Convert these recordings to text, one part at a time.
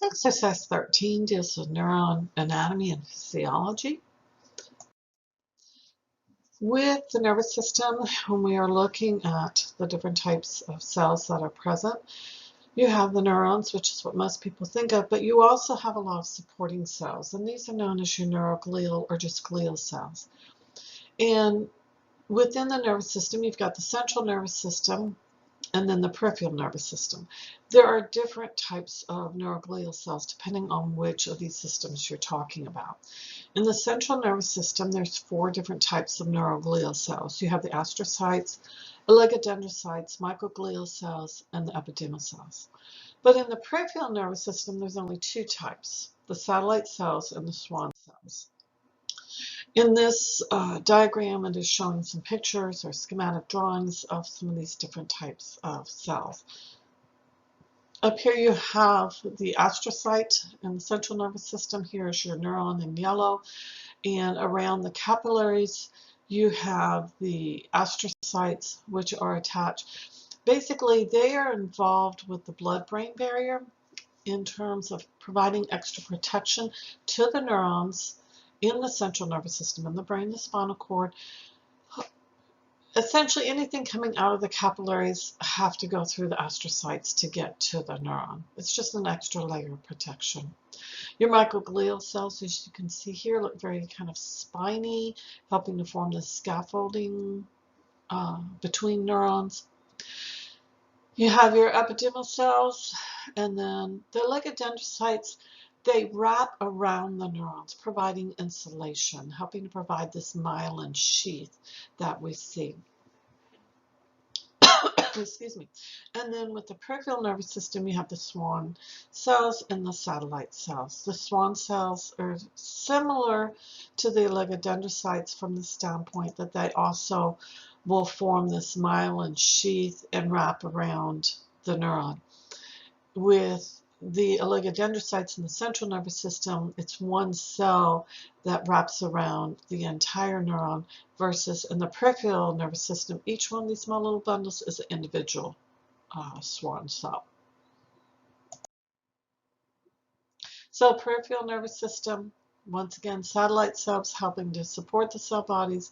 Exercise 13 deals with neuron anatomy and physiology. With the nervous system, when we are looking at the different types of cells that are present, you have the neurons, which is what most people think of, but you also have a lot of supporting cells, and these are known as your neuroglial or just glial cells. And within the nervous system, you've got the central nervous system, and then the peripheral nervous system. There are different types of neuroglial cells depending on which of these systems you're talking about. In the central nervous system, there's 4 different types of neuroglial cells. You have the astrocytes, oligodendrocytes, microglial cells, and the epidermal cells. But in the peripheral nervous system, there's only 2 types, the satellite cells and the Swan cells. In this diagram, it is showing some pictures or schematic drawings of some of these different types of cells. Up here you have the astrocyte in the central nervous system. Here is your neuron in yellow. And around the capillaries, you have the astrocytes, which are attached. Basically, they are involved with the blood-brain barrier in terms of providing extra protection to the neurons in the central nervous system, in the brain, the spinal cord. Essentially, anything coming out of the capillaries have to go through the astrocytes to get to the neuron. It's just an extra layer of protection. Your microglial cells, as you can see here, look very kind of spiny, helping to form the scaffolding between neurons. You have your epidermal cells, and then the oligodendrocytes. They wrap around the neurons, providing insulation, helping to provide this myelin sheath that we see. Excuse me. And then with the peripheral nervous system, you have the Swan cells and the satellite cells. The Swan cells are similar to the oligodendrocytes from the standpoint that they also will form this myelin sheath and wrap around the neuron. With the oligodendrocytes in the central nervous system, it's one cell that wraps around the entire neuron, versus in the peripheral nervous system, each one of these small little bundles is an individual Swan cell. So peripheral nervous system, once again, satellite cells helping to support the cell bodies,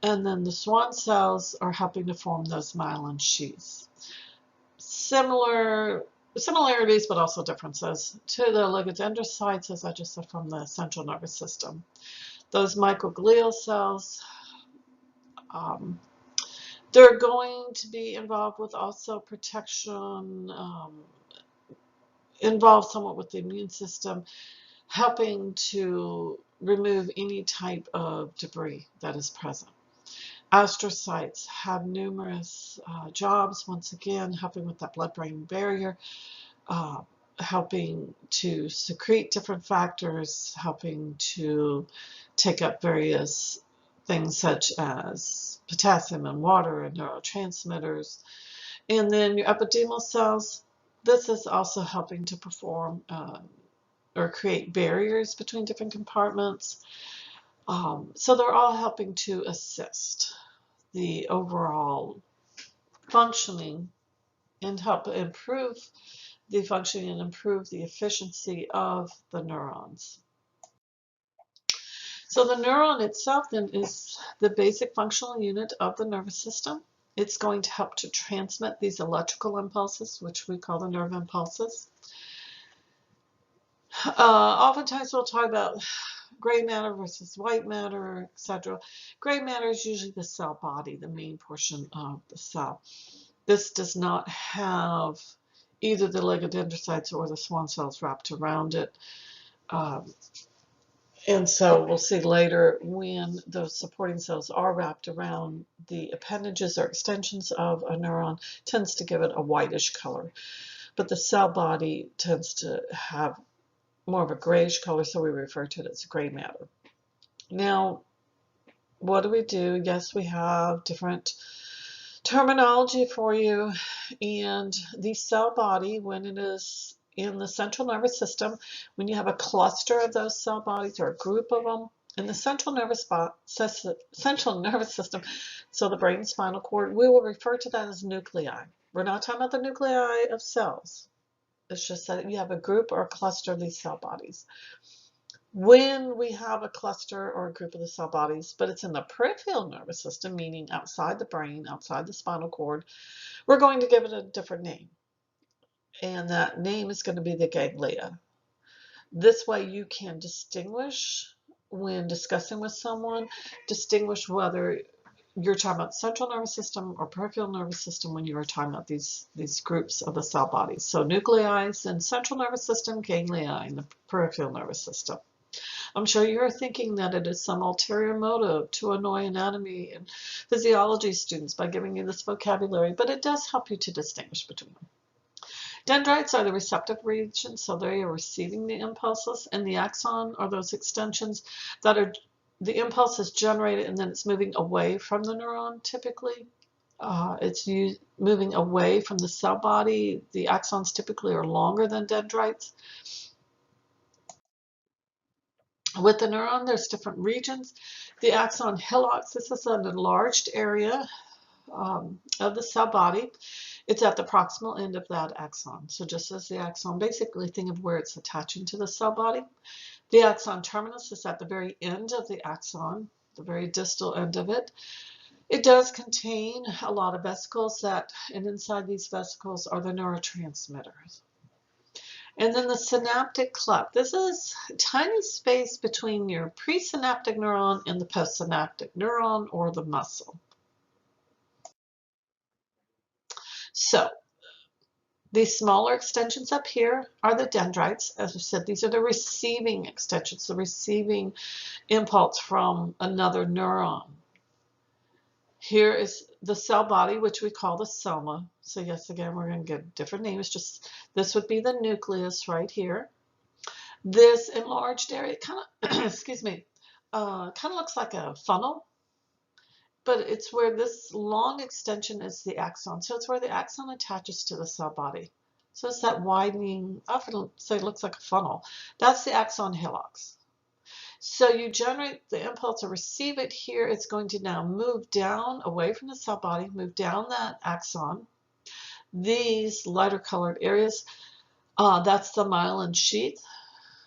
and then the Swan cells are helping to form those myelin sheaths. Similarities, but also differences to the oligodendrocytes, as I just said, from the central nervous system. Those microglial cells, they're going to be involved with also protection, involved somewhat with the immune system, helping to remove any type of debris that is present. Astrocytes have numerous jobs, once again, helping with that blood-brain barrier, helping to secrete different factors, helping to take up various things such as potassium and water and neurotransmitters. And then your epidermal cells, this is also helping to perform or create barriers between different compartments. So they're all helping to assist the overall functioning and help improve the functioning and improve the efficiency of the neurons. So the neuron itself then is the basic functional unit of the nervous system. It's going to help to transmit these electrical impulses, which we call the nerve impulses. Oftentimes we'll talk about gray matter versus white matter, etc. Gray matter is usually the cell body, the main portion of the cell. This does not have either the oligodendrocytes or the Swan cells wrapped around it. And so we'll see later when those supporting cells are wrapped around the appendages or extensions of a neuron, tends to give it a whitish color. But the cell body tends to have more of a grayish color, so we refer to it as gray matter. Now, what do? Yes, we have different terminology for you. And the cell body, when it is in the central nervous system, when you have a cluster of those cell bodies or a group of them in the central nervous system, so the brain and spinal cord, we will refer to that as nuclei. We're not talking about the nuclei of cells. It's just that you have a group or a cluster of these cell bodies. When we have a cluster or a group of the cell bodies, but it's in the peripheral nervous system, meaning outside the brain, outside the spinal cord, we're going to give it a different name. And that name is going to be the ganglia. This way you can distinguish when discussing with someone, distinguish whether you're talking about central nervous system or peripheral nervous system when you are talking about these groups of the cell bodies. So nuclei in central nervous system, ganglia in the peripheral nervous system. I'm sure you're thinking that it is some ulterior motive to annoy anatomy and physiology students by giving you this vocabulary, but it does help you to distinguish between them. Dendrites are the receptive regions, so they are receiving the impulses, and the axon are those extensions that are the impulse is generated and then it's moving away from the neuron typically. It's moving away from the cell body. The axons typically are longer than dendrites. With the neuron, there's different regions. The axon hillox, this is an enlarged area of the cell body. It's at the proximal end of that axon. So just as the axon, basically think of where it's attaching to the cell body. The axon terminus is at the very end of the axon, the very distal end of it. It does contain a lot of vesicles and inside these vesicles are the neurotransmitters. And then the synaptic cleft. This is a tiny space between your presynaptic neuron and the postsynaptic neuron or the muscle. So these smaller extensions up here are the dendrites. As I said, these are the receiving extensions, the receiving impulse from another neuron. Here is the cell body, which we call the soma. So yes, again, we're going to get different names. Just this would be the nucleus right here. This enlarged area kind of, excuse me, kind of looks like a funnel, but it's where this long extension is the axon. So it's where the axon attaches to the cell body. So it's that widening, I often say it looks like a funnel. That's the axon hillox. So you generate the impulse or receive it here. It's going to now move down away from the cell body, move down that axon. These lighter colored areas, that's the myelin sheath.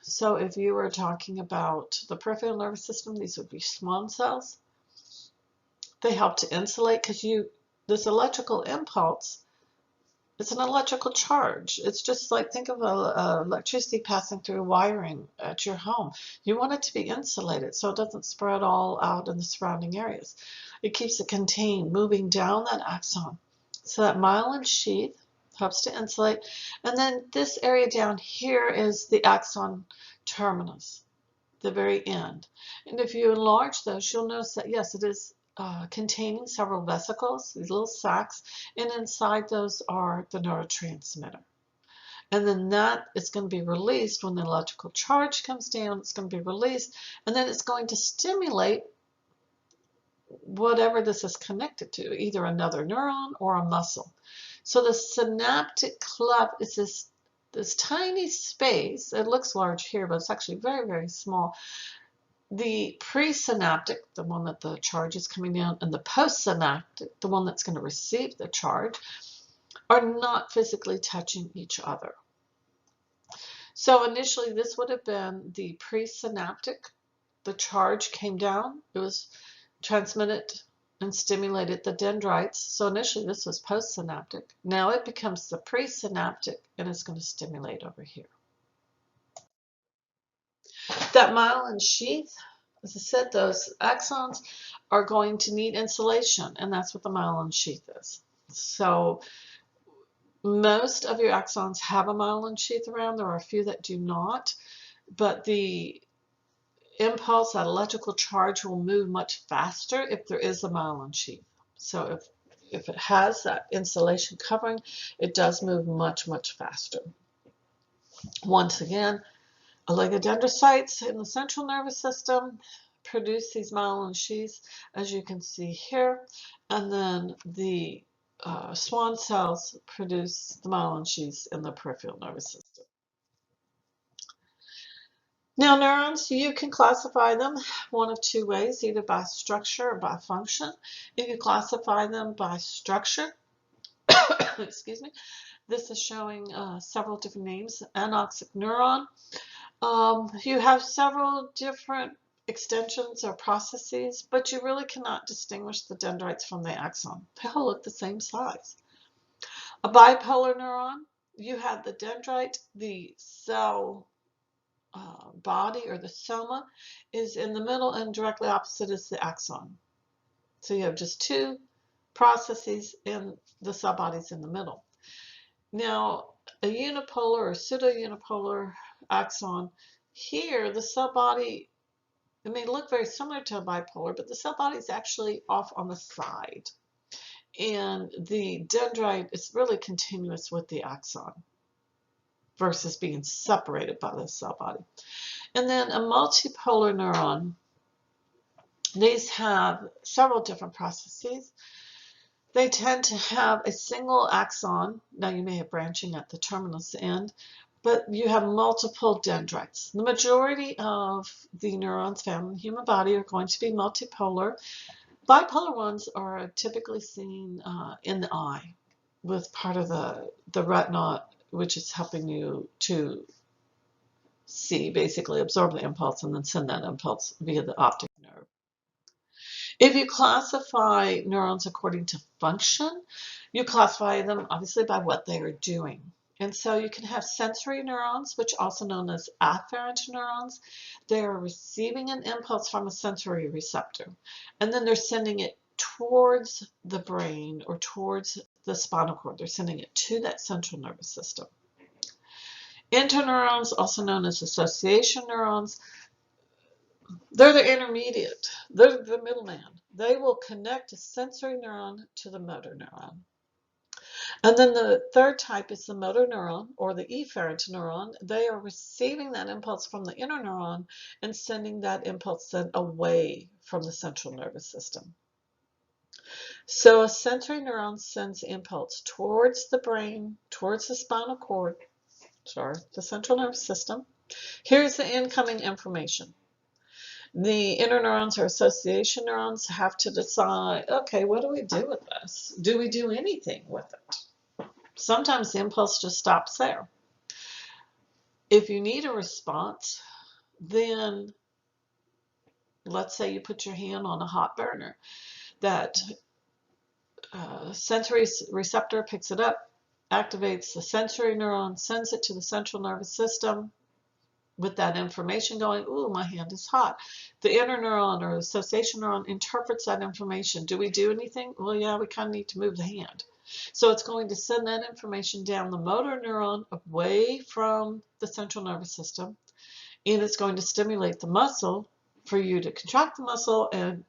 So if you were talking about the peripheral nervous system, these would be Swan cells. They help to insulate because this electrical impulse, it's an electrical charge. It's just like, think of electricity passing through wiring at your home. You want it to be insulated so it doesn't spread all out in the surrounding areas. It keeps it contained, moving down that axon. So that myelin sheath helps to insulate. And then this area down here is the axon terminus, the very end. And if you enlarge those, you'll notice that, yes, it is containing several vesicles, these little sacs, and inside those are the neurotransmitter. And then that is going to be released when the electrical charge comes down. It's going to be released, and then it's going to stimulate whatever this is connected to, either another neuron or a muscle. So the synaptic cleft is this tiny space. It looks large here, but it's actually very, very small. The presynaptic, the one that the charge is coming down, and the postsynaptic, the one that's going to receive the charge, are not physically touching each other. So initially this would have been the presynaptic. The charge came down. It was transmitted and stimulated the dendrites. So initially this was postsynaptic. Now it becomes the presynaptic, and it's going to stimulate over here. That myelin sheath, as I said, those axons are going to need insulation, and that's what the myelin sheath is. So most of your axons have a myelin sheath around. There are a few that do not, but the impulse, that electrical charge, will move much faster if there is a myelin sheath. So if it has that insulation covering, it does move much, much faster. Once again, oligodendrocytes in the central nervous system produce these myelin sheaths, as you can see here, and then the Swan cells produce the myelin sheaths in the peripheral nervous system. Now, neurons, you can classify them one of two ways, either by structure or by function. If you classify them by structure, excuse me, This is showing several different names. Anoxic neuron. You have several different extensions or processes, but you really cannot distinguish the dendrites from the axon. They all look the same size. A bipolar neuron, you have the dendrite, the cell body or the soma is in the middle, and directly opposite is the axon. So you have just two processes and the cell body's in the middle. Now, a unipolar or pseudo-unipolar axon, here the cell body, it may look very similar to a bipolar, but the cell body is actually off on the side. And the dendrite is really continuous with the axon versus being separated by the cell body. And then a multipolar neuron, these have several different processes. They tend to have a single axon. Now you may have branching at the terminus end, but you have multiple dendrites. The majority of the neurons found in the human body are going to be multipolar. Bipolar ones are typically seen in the eye with part of the retina, which is helping you to see, basically absorb the impulse and then send that impulse via the optic nerve. If you classify neurons according to function, you classify them obviously by what they are doing. And so you can have sensory neurons, which are also known as afferent neurons. They are receiving an impulse from a sensory receptor, and then they're sending it towards the brain or towards the spinal cord. They're sending it to that central nervous system. Interneurons, also known as association neurons, they're the intermediate. They're the middleman. They will connect a sensory neuron to the motor neuron. And then the third type is the motor neuron, or the efferent neuron. They are receiving that impulse from the inner neuron and sending that impulse then away from the central nervous system. So a sensory neuron sends impulse towards the brain, towards the spinal cord, the central nervous system. Here's the incoming information. The interneurons or association neurons have to decide, okay, what do we do with this? Do we do anything with it? Sometimes the impulse just stops there. If you need a response, then let's say you put your hand on a hot burner. That sensory receptor picks it up, activates the sensory neuron, sends it to the central nervous system with that information going, ooh, my hand is hot. The interneuron or association neuron interprets that information. Do we do anything? Well, yeah, we kind of need to move the hand. So it's going to send that information down the motor neuron away from the central nervous system, and it's going to stimulate the muscle for you to contract the muscle and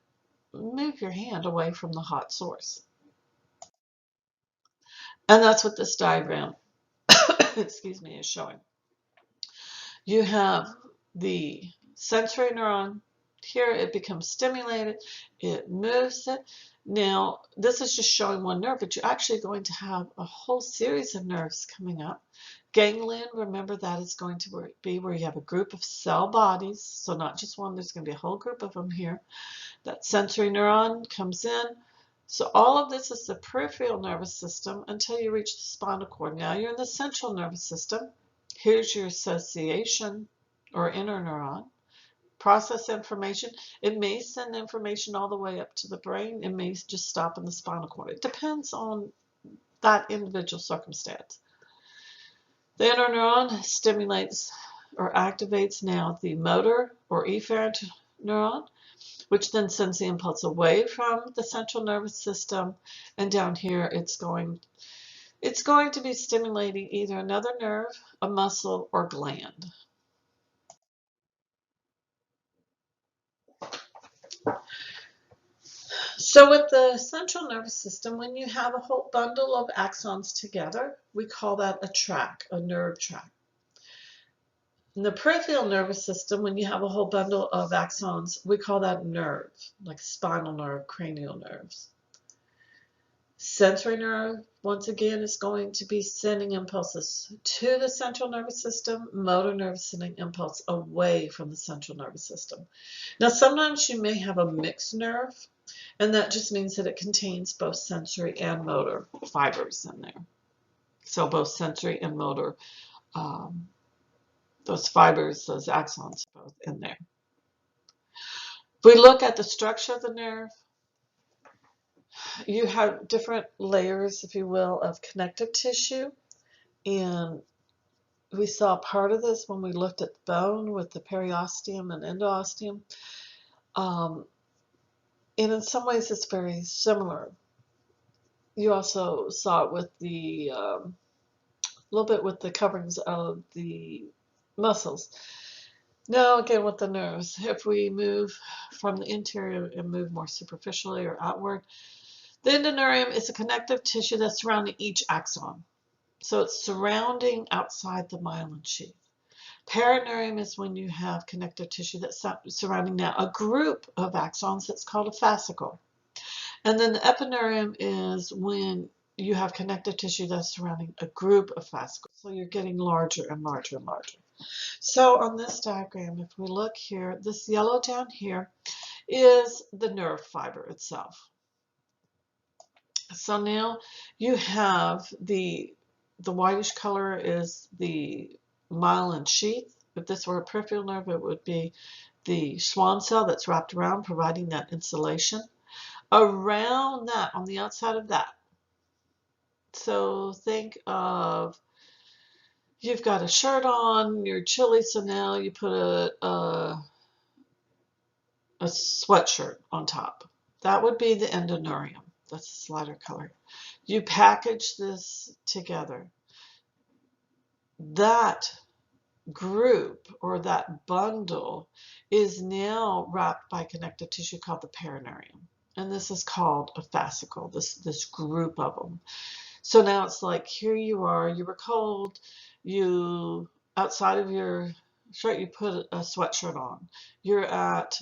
move your hand away from the hot source. And that's what this diagram, excuse me, is showing. You have the sensory neuron. Here it becomes stimulated, it moves it. Now, this is just showing one nerve, but you're actually going to have a whole series of nerves coming up. Ganglion, remember, that is going to be where you have a group of cell bodies, so not just one, there's going to be a whole group of them here. That sensory neuron comes in. So all of this is the peripheral nervous system until you reach the spinal cord. Now you're in the central nervous system. Here's your association or interneuron. Process information. It may send information all the way up to the brain. It may just stop in the spinal cord. It depends on that individual circumstance. The interneuron stimulates or activates now the motor or efferent neuron, which then sends the impulse away from the central nervous system, and down here it's going to be stimulating either another nerve, a muscle, or gland. So with the central nervous system, when you have a whole bundle of axons together, we call that a tract, a nerve tract. In the peripheral nervous system, when you have a whole bundle of axons, we call that a nerve, like spinal nerve, cranial nerves. Sensory nerve, once again, is going to be sending impulses to the central nervous system. Motor nerve sending impulse away from the central nervous system. Now, sometimes you may have a mixed nerve, and that just means that it contains both sensory and motor fibers in there. So both sensory and motor, those fibers, those axons, are both in there. If we look at the structure of the nerve, you have different layers, if you will, of connective tissue. And we saw part of this when we looked at the bone with the periosteum and endosteum. And in some ways, it's very similar. You also saw it with the little bit with the coverings of the muscles. Now, again, with the nerves, if we move from the interior and move more superficially or outward, the endoneurium is a connective tissue that's surrounding each axon. So it's surrounding outside the myelin sheath. Perineurium is when you have connective tissue that's surrounding now a group of axons that's called a fascicle. And then the epineurium is when you have connective tissue that's surrounding a group of fascicles. So you're getting larger and larger and larger. So on this diagram, if we look here, this yellow down here is the nerve fiber itself. So now you have the whitish color is the myelin sheath. If this were a peripheral nerve, it would be the Swan cell that's wrapped around, providing that insulation. Around that, on the outside of that, so think of, you've got a shirt on, you're chilly, so now you put a sweatshirt on top. That would be the endoneurium. That's the lighter color. You package this together. That group or that bundle is now wrapped by connective tissue called the perineurium. And this is called a fascicle, this group of them. So now it's like, here you are, you were cold, you, outside of your shirt, you put a sweatshirt on. You're at,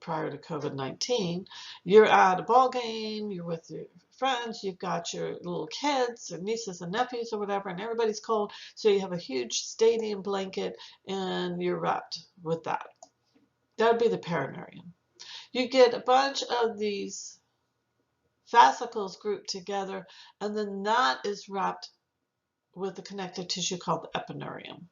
prior to COVID-19, you're at a ball game, you're with your friends, you've got your little kids or nieces and nephews or whatever, and everybody's cold, so you have a huge stadium blanket and you're wrapped with that. That would be the perineurium. You get a bunch of these fascicles grouped together, and then that is wrapped with the connective tissue called the epineurium.